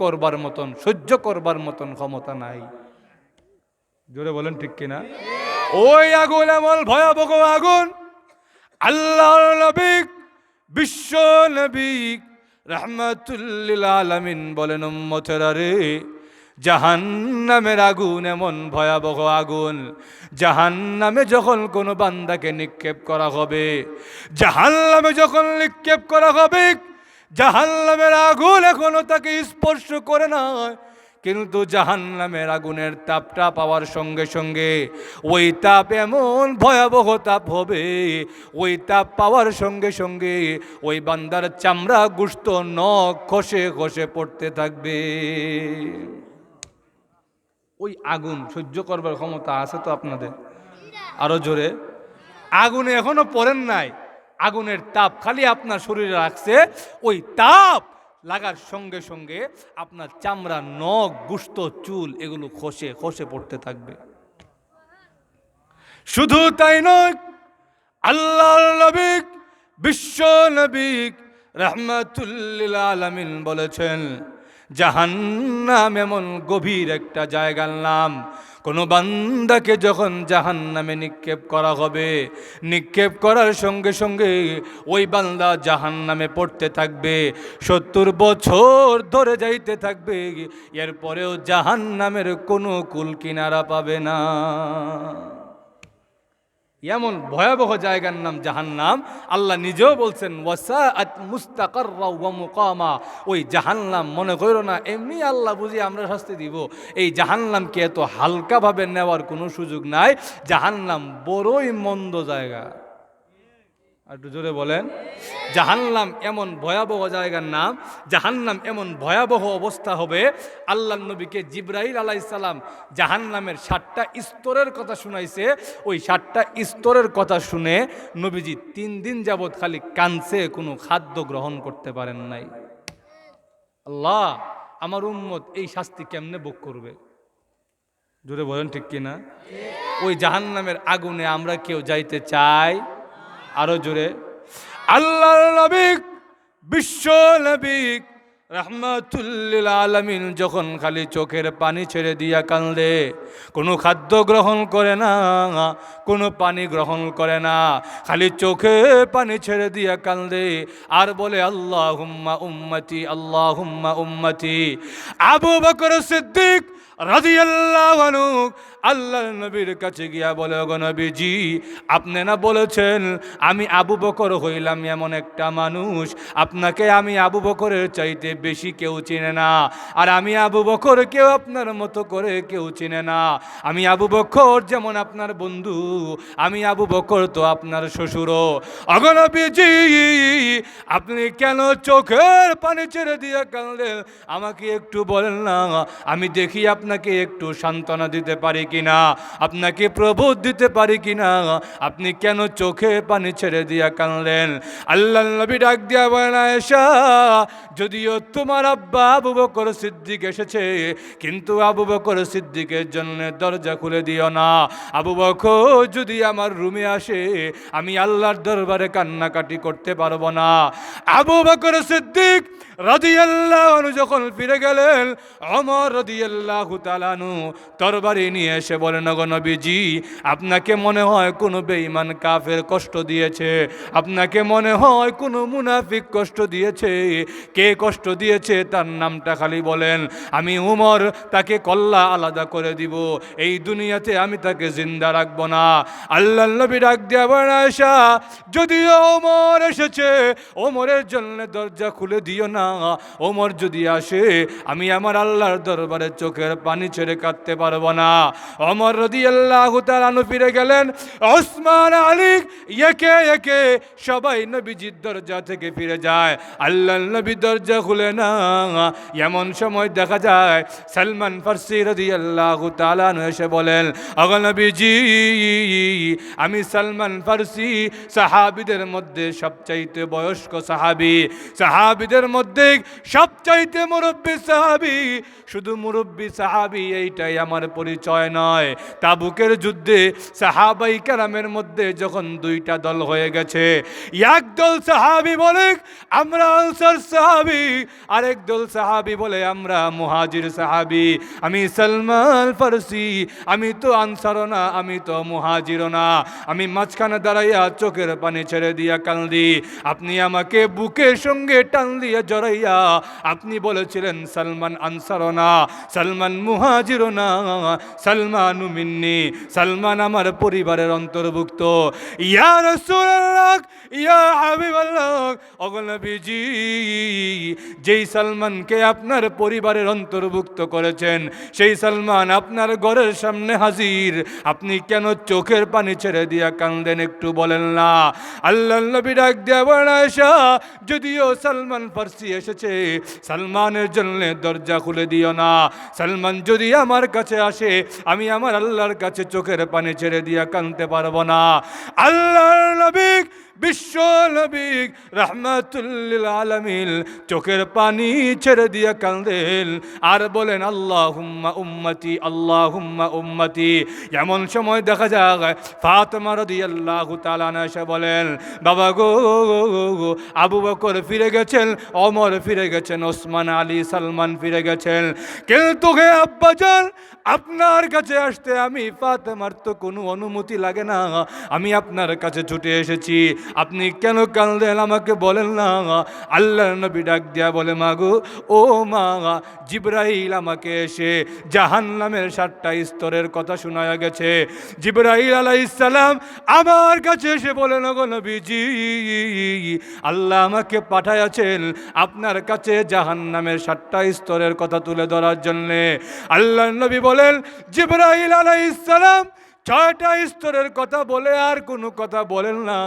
করবার মতন, সহ্য করবার মতন ক্ষমতা নাই। জোরে বলেন ঠিক কিনা? ওই আগুন এমন ভয়াবহ আগুন, আল্লাহর নবী বিশ্ব নবী রাহমাতুল লিল আলামিন বলেন, উম্মতেরা রে, জাহান্নামের আগুন এমন ভয়াবহ আগুন, জাহান্নামে যখন কোনো বান্দাকে নিক্ষেপ করা হবে, জাহান্নামে যখন নিক্ষেপ করা হবে, জাহান্নামের আগুন এখনো তাকে স্পর্শ করে না, কিন্তু জাহান্নামের আগুনের তাপটা পাওয়ার সঙ্গে সঙ্গে ওই তাপ এমন ভয়াবহ তাপ হবে, ওই তাপ পাওয়ার সঙ্গে সঙ্গে ওই বান্দার চামড়া গোশত নখ খসে খসে পড়তে থাকবে। ওই আগুন সহ্য করবার ক্ষমতা আছে তো আপনাদের? আরো জোরে। আগুনে এখনো পড়েন নাই, আগুনের তাপ খালি আপনার শরীরে রাখছে, ওই তাপ লাগার সঙ্গে সঙ্গে আপনার চামড়া নখ গোশত চুল এগুলো খসে খসে পড়তে থাকবে। শুধু তাই নয়, আল্লাহর নবী বিশ্ব নবী রাহমাতুল লিল আলামিন বলেছেন, জাহান্নাম এমন গভীর একটা জায়গার নাম, কোনো বান্দাকে যখন জাহান্নামে নিক্ষেপ করা হবে, নিক্ষেপ করার সঙ্গে সঙ্গে ওই বান্দা জাহান্নামে পড়তে থাকবে, 70 বছর ধরে যাইতে থাকবে, এরপরেও জাহান্নামের কোনো কুল কিনারা পাবে না। এমন ভয়াবহ জায়গার নাম জাহান্নাম। আল্লাহ নিজেও বলছেন, ওয়াসাআত মুস্তাকাররা ওয়া মুকামা। ওই জাহান্নাম মনে করো না এমনি আল্লাহ বুঝি আমরা শাস্তি দিব, এই জাহান্নামকে এত হালকাভাবে নেওয়ার কোনো সুযোগ নাই। জাহান্নাম বড়ই মন্দ জায়গা। একটু জোরে বলেন। জাহান্নাম এমন ভয়াবহ জায়গার নাম, জাহান্নাম এমন ভয়াবহ অবস্থা হবে। আল্লাহর নবীকে জিবরাইল আলাইহিস সালাম জাহান্নামের 7টা স্তরের কথা শুনাইছে। ওই 7টা স্তরের কথা শুনে নবীজি 3 দিন যাবৎ খালি কানছে, কোনো খাদ্য গ্রহণ করতে পারেন নাই। আল্লাহ, আমার উম্মত এই শাস্তি কেমনে ভোগ করবে? জোরে বলেন ঠিক কিনা? ওই জাহান্নামের আগুনে আমরা কেউ যাইতে চাই? আরো জোরে। আল্লাহর নবী বিশ্ব নবী রাহমাতুল লিল আলামিন যখন খালি চোখের পানি ছেড়ে দিয়া কান্দে, কোনো খাদ্য গ্রহণ করে না, কোনো পানি গ্রহণ করে না, খালি চোখে পানি ছেড়ে দিয়া কান্দে আর বলে, আল্লাহুম্মা উম্মতি, আল্লাহুম্মা উম্মতি। আবু বকর সিদ্দিক রাদিয়াল্লাহু আনহু আল্লাহর নবীর কাছে গিয়া বলে, ওগো নবীজি, আপনি না বলেছেন আমি আবু বকর হইলাম এমন একটা মানুষ, আপনাকে আমি আবু বকরের চাইতে বেশি কেউ চিনে না, আর আমি আবু বকর কেউ আপনার মতো করে কেউ চিনে না। আমি আবু বকর যেমন আপনার বন্ধু, আমি আবু বকর তো আপনার শ্বশুরও। ওগো নবীজি, আপনি কেন চোখের পানি ছেড়ে দিয়ে কাঁদলেন? আমাকে একটু বলেন না, আমি দেখি আপনাকে একটু সান্ত্বনা দিতে পারি কিনা, আপনাকে প্রবোধ দিতে পারি কিনা। আপনি কেন চোখে পানি ছেড়ে দিয়া কাঁদলেন? আল্লাহর নবী ডাক দিয়া বলেন, আয়েশা, যদিও তোমার আব্বা আবু বকর সিদ্দিক এসেছে, কিন্তু আবু বকর সিদ্দিকের জন্য দরজা খুলে দিও না। আবু বকর যদি আমার রুমে আসে, আমি আল্লাহর দরবারে কান্নাকাটি করতে পারবো না। আবু বকর সিদ্দিক রাদিয়াল্লাহু আনহু যখন ফিরে গেলেন, ওমর রাদিয়াল্লাহু তাআলা আনহু তরবারি নিয়ে এসে বলেন, ওগো নবীজি, আপনাকে মনে হয় কোনো বেঈমান কাফের কষ্ট দিয়েছে, আপনাকে মনে হয় কোনো মুনাফিক কষ্ট দিয়েছে। কে কষ্ট দিয়েছে তার নামটা খালি বলেন, আমি উমর তাকে কল্লা আলাদা করে দিব, এই দুনিয়াতে আমি তাকে জিন্দা রাখবো না। আল্লাহর নবী ডাক দিয়া বলেন, আয়েশা, যদিও ওমর এসেছে, ওমরের জন্য দরজা খুলে দিও না। ওমর যদি আসে, আমি আমার আল্লাহর দরবারে চোখের পানি ছেড়ে কাঁদতে পারবো না। ওমর রাদিয়াল্লাহু তাআলা আনহু ফিরে গেলেন, ওসমান, আলী, একে একে সবাই নবীজির দরজা থেকে ফিরে যায়। আল্লাহর নবী দরজা খুলে না। এমন সময় দেখা যায় সালমান ফারসি রাদিয়াল্লাহু তাআলা আনহু এসে বলেন, ওগো নবীজি, আমি সালমান ফারসি সাহাবীদের মধ্যে সবচাইতে বয়স্ক সাহাবী, সাহাবীদের মধ্যে মধ্যে সবচাইতে মুরব্বী সাহাবী, শুধু মুরব্বী সাহাবী এইটাই আমার পরিচয় নয়। তাবুকের যুদ্ধে সাহাবাই কেরামের মধ্যে যখন দুইটা দল হয়ে গেছে, এক দল সাহাবী বলে আমরা আনসার সাহাবী, আরেক দল সাহাবী বলে আমরা মুহাজির সাহাবী। আমি সালমান ফারসি, আমি তো আনসারও না, আমি তো মুহাজিরও না। আমি মাঝখানে দাঁড়াইয়া চোখের পানি ছেড়ে দিয়া কান্দি। আপনি আমাকে বুকের সঙ্গে টান দিয়ে জড়াইয়া আপনি বলেছিলেন সালমান আনসারও না, সালমান মুহাজিরও না, সালমান মিন্নি, সালমান আমার পরিবারের অন্তর্ভুক্ত। ইয়া রাসূলুল্লাহ, ইয়া হাবিবাল্লাহ, ওগো নবীজি, যেই সালমানকে আপনার পরিবারের অন্তর্ভুক্ত করেছেন সেই সালমান আপনার ঘরের সামনে হাজির, আপনি কেন চোখের পানি ছেড়ে দিয়া কান্দেন একটু বলেন না? আল্লাহ নবী ডাক দিয়া বলেন, আয়েশা, যদিও সালমান ফারসি এসেছে, সালমানের জন্য দরজা খুলে দিও না। সালমান যদি আমার কাছে আসে, আমি আমার আল্লাহর কাছে চোখের পানি ছেড়ে দিয়া কাঁদতে পারবো না। আল্লাহর নবী, বিশ্ব নবী রাহমাতুল লিল আলামিন চোখের পানি ছেড়ে দিয়া কাঁদেন আর বলেন আল্লাহুম্মা উম্মতি, আল্লাহুম্মা উম্মতি। এমন সময় দেখা যায় ফাতেমা রাদিয়াল্লাহু তাআলা আনহা বলেন, বাবা গো, আবু বকর ফিরে গেছেন, ওমর ফিরে গেছেন, ওসমান, আলী, সালমান ফিরে গেছেন, কিন্তু হে আব্বাজান, আপনার কাছে আসতে আমি ফাতেমার তো কোনো অনুমতি লাগে না, আমি আপনার কাছে ছুটে এসেছি, আপনি কেন কাঁদলেন আমাকে বলেন না? আল্লাহর নবী ডাক দিয়া বলে, মাগো, ও মা, জিবরাইল আমাকে এসে জাহান্নামের 7টা স্তরের কথা শোনায়া গেছে। জিবরাইল আলাইহিস সালাম আমার কাছে এসে বলেন, ওগো নবীজি, আল্লাহ আমাকে পাঠাইয়াছেন আপনার কাছে জাহান্নামের 7টা স্তরের কথা তুলে ধরার জন্য। আল্লাহর নবী বলেন, জিবরাইল আলাইহিস সালাম 6টা স্তরের কথা বলে আর কোনো কথা বলেন না।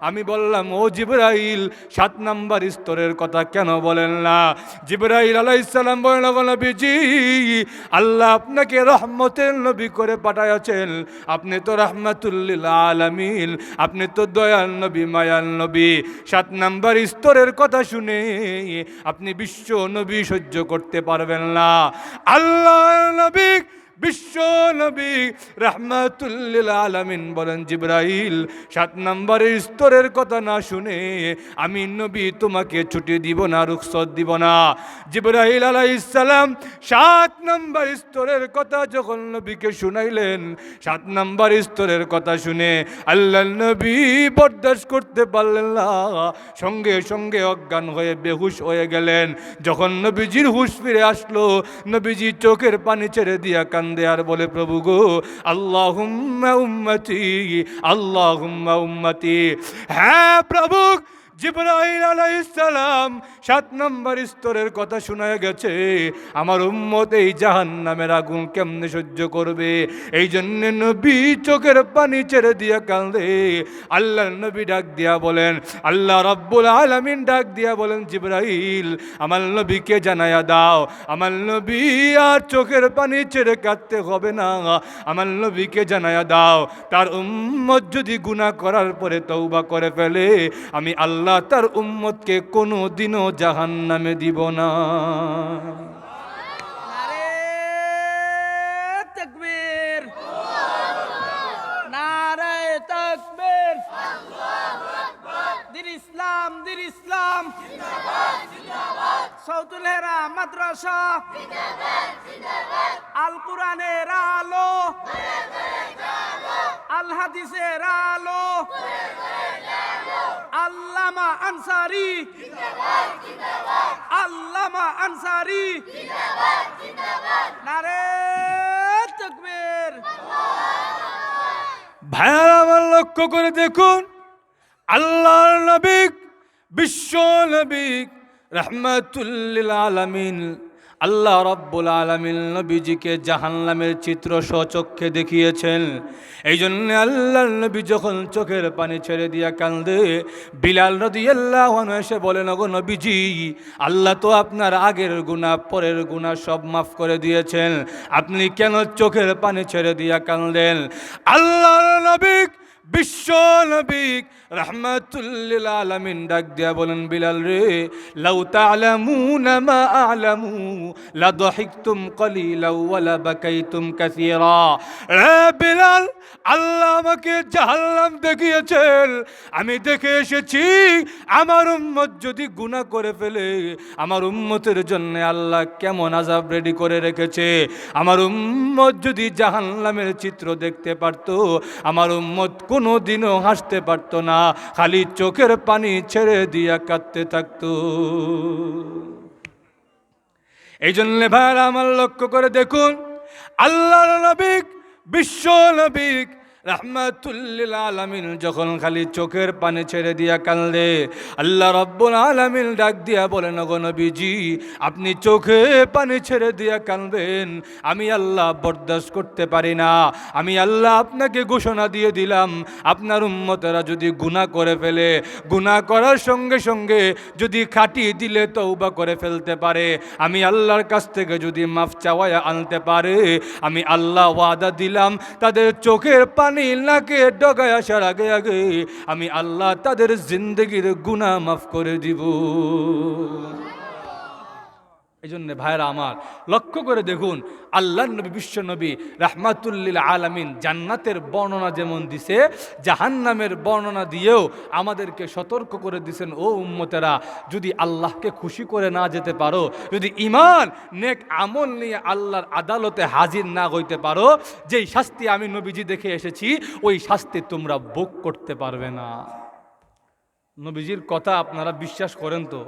আমি বললাম, ও জিবরাইল, 7 নাম্বার স্তরের কথা কেন বলেন না? জিবরাইল আলাইহিস সালাম বলেন, ওগো নবীজি, আল্লাহ আপনাকে রহমতের নবী করে পাঠাইয়াছেন, আপনি তো রাহমাতুল লিল আলামিন, আপনি তো দয়াল নবী, মায়াল নবী। 7 নাম্বার স্তরের কথা শুনে আপনি বিশ্ব নবী সহ্য করতে পারবেন না। আল্লাহ নবী, বিশ্ব নবী রাহমাতুল লিল আলামিন বলেন, জিবরাইল, 7 নম্বরের স্তরের কথা না শুনে আমি নবী তোমাকে ছুটি দিব না, রুখসত দিব না। জিবরাইল আলাইহিস সালাম 7 নম্বর স্তরের কথা যখন নবীকে শুনাইলেন, 7 নম্বর স্তরের কথা শুনে আল্লাহর নবী বরদাস্ত করতে পারলেন না, সঙ্গে সঙ্গে অজ্ঞান হয়ে বেহুশ হয়ে গেলেন। যখন নবীজির হুঁশ ফিরে আসলো, নবীজি চোখের পানি ছেড়ে দিয়া কান্দে আর বলে, প্রভু গো, আল্লাহুম্মা উম্মতি, আল্লাহুম্মা উম্মতি। হ্যাঁ প্রভু, জিবরাইল আলাইহিস সালাম 7 নম্বর স্তরের কথা শোনা গেছে, আমার উম্মত এই জাহান্নামের আগুন কেমনে সহ্য করবে? এই জন্য নবী চোখের পানি ছেড়ে দিয়া কাঁদে। আল্লাহর নবী ডাক দিয়া বলেন, আল্লাহ রাব্বুল আলামিন ডাক দিয়া বলেন, জিবরাইল, আমার নবীকে জানায়া দাও, আমার নবী আর চোখের পানি ছেড়ে কাঁদতে হবে না, আমার নবীকে জানায়া দাও, তার উম্মত যদি গুনাহ করার পরে তওবা করে ফেলে, আমি আল্লাহ তার উম্মতকে কোনো দিনও জাহান্নামে দিব না। নারে তাকবীর, নারে তাকবীর, দিন ইসলাম, দিন ইসলাম, সৌতুল হেরা মাদ্রাসা, আল কোরআনের আলো, আল হাদিসের আলো, আল্লামা আনসারী, আল্লামা আনসারী, নারে তাকবীর। ভাইয়ারা আমার লক্ষ্য করে দেখুন, আল্লাহর নবী, বিশ্ব নবী রাহমাতুল লিল আলামিন, আল্লাহ রাব্বুল আলামিন নবীজিকে জাহান্নামের চিত্র স্বচক্ষে দেখিয়েছেন। এই জন্য আল্লাহর নবী যখন চোখের পানি ছেড়ে দিয়া কান্দে, বিলাল রাদিয়াল্লাহু আনহু এসে বলেন, ওগো নবীজি, আল্লাহ তো আপনার আগের গুনাহ পরের গুনাহ সব মাফ করে দিয়েছেন, আপনি কেন চোখের পানি ছেড়ে দিয়া কান্দেন? আল্লাহর নবী, বিশ্ব নবী রাহমাতুল লিল আলামিন ডাক দিয়া বলেন, বিলাল রে, লাউ তা'লামুনা মা আ'লামু লা দাহিকতুম কলিলাও ওয়া লা বাকাইতুম কাসীরা। রে বিলাল, আল্লাহ আমাকে জাহান্নাম দেখিয়েছেন, আমি দেখে এসেছি আমার উম্মত যদি গুনাহ করে ফেলে আমার উম্মতের জন্য আল্লাহ কেমন আযাব রেডি করে রেখেছে। আমার উম্মত যদি জাহান্নামের চিত্র দেখতে পারত, আমার উম্মত কোনোদিনও হাসতে পারত না, খালি চোখের পানি ছেড়ে দিয়া কাঁদতে থাকতো। এই জন্য ভাইরা আমার লক্ষ্য করে দেখুন, আল্লাহর নবী বিশ্ব নবী রাহমাতুল লিল আলামিন যখন খালি চোখের পানি ছেড়ে দিয়া কাঁদে, আল্লাহ রাব্বুল আলামিন ডাক দিয়া বলেন, ওগো নবীজি, আপনি চোখে পানি ছেড়ে দিয়া কাঁদবেন, আমি আল্লাহ বরদাস্ত করতে পারি না। আমি আল্লাহ আপনাকে ঘোষণা দিয়ে দিলাম, আপনার উম্মতেরা যদি গুনাহ করে ফেলে, গুনাহ করার সঙ্গে সঙ্গে যদি খাটি দিলে তওবা করে ফেলতে পারে, আমি আল্লাহর কাছ থেকে যদি মাফ চাওয়ায় আনতে পারে, আমি আল্লাহ ওয়াদা দিলাম তাদের চোখের পানি নাকে ডগায় আসার আগে আগে আমি আল্লাহ তাদের জিন্দগির গুনাহ মাফ করে দিব। এই জন্য ভাইরা আমার লক্ষ্য করে দেখুন, আল্লাহ নবী বিশ্ব নবী রাহমাতুল লিল আলামিন জান্নাতের বর্ণনা যেমন দিছে, জাহান্নামের বর্ণনা দিয়েও আমাদেরকে সতর্ক করে দিছেন, ও উম্মতেরা, যদি আল্লাহকে খুশি করে না যেতে পারো, যদি ঈমান নেক আমল নিয়ে আল্লাহর আদালতে হাজির না হইতে পারো, যেই শাস্তি আমি নবীজি দেখে এসেছি ওই শাস্তি তোমরা ভোগ করতে পারবে না। নবীজির কথা আপনারা বিশ্বাস করেন তো?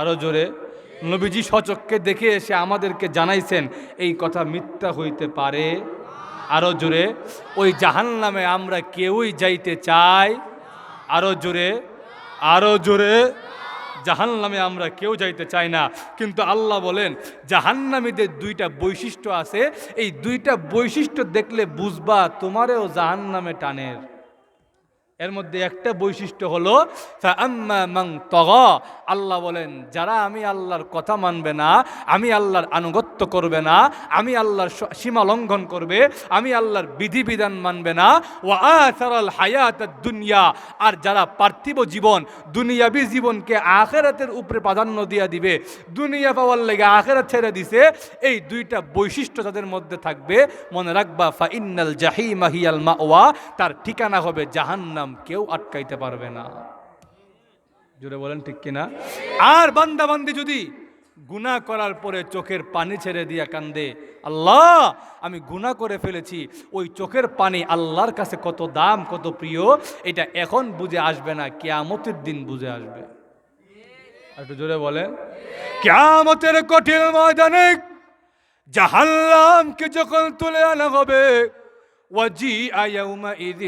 আরো জোরে। নবীজি সচক্ষে দেখে এসে আমাদেরকে জানাইছেন এই কথা মিথ্যা হইতে পারে? আরো জোরে। ওই জাহান্নামে আমরা কেউই যাইতে চাই? আরো জোরে, আরো জোরে। জাহান্নামে আমরা কেউ যাইতে চাই না, কিন্তু আল্লাহ বলেন জাহান্নামীদের দুইটা বৈশিষ্ট্য আছে, এই দুইটা বৈশিষ্ট্য দেখলে বুঝবা তোমারেও জাহান্নামে টানের। এর মধ্যে একটা বৈশিষ্ট্য হলো ফাআম্মা মান তাগা, আল্লাহ বলেন যারা আমি আল্লাহর কথা মানবে না, আমি আল্লাহর আনুগত্য করবে না, আমি আল্লাহর সীমা লঙ্ঘন করবে, আমি আল্লাহর বিধিবিধান মানবে না, ওয়া আসারাল হায়াতাদ দুনিয়া, আর যারা পার্থিব জীবন দুনিয়াবি জীবনকে আখিরাতের উপরে প্রাধান্য দিয়া দিবে, দুনিয়া পাওয়ার লেগে আখিরাত ছেড়ে দিছে, এই দুইটা বৈশিষ্ট্য যাদের মধ্যে থাকবে, মনে রাখবা ফাইন্নাল জাহিমা হিয়াল মাওয়া, তার ঠিকানা হবে জাহান্নাম, কেউ আটকাইতে পারবে না। জোরে বলেন ঠিক কিনা? আর বান্দা বান্দি যদি গুনাহ করার পরে চোখের পানি ছেড়ে দিয়া কান্দে, আল্লাহ আমি গুনাহ করে ফেলেছি, ওই চোখের পানি আল্লাহর কাছে কত দাম, কত প্রিয়, এটা এখন বুঝে আসবে না, কিয়ামতের দিন বুঝে আসবে। একটু জোরে বলেন। কিয়ামতের কঠিন ময়দানে জাহান্নামকে যখন তুলে আনা হবে, ওয়াজিআ ইয়াউমাইযিন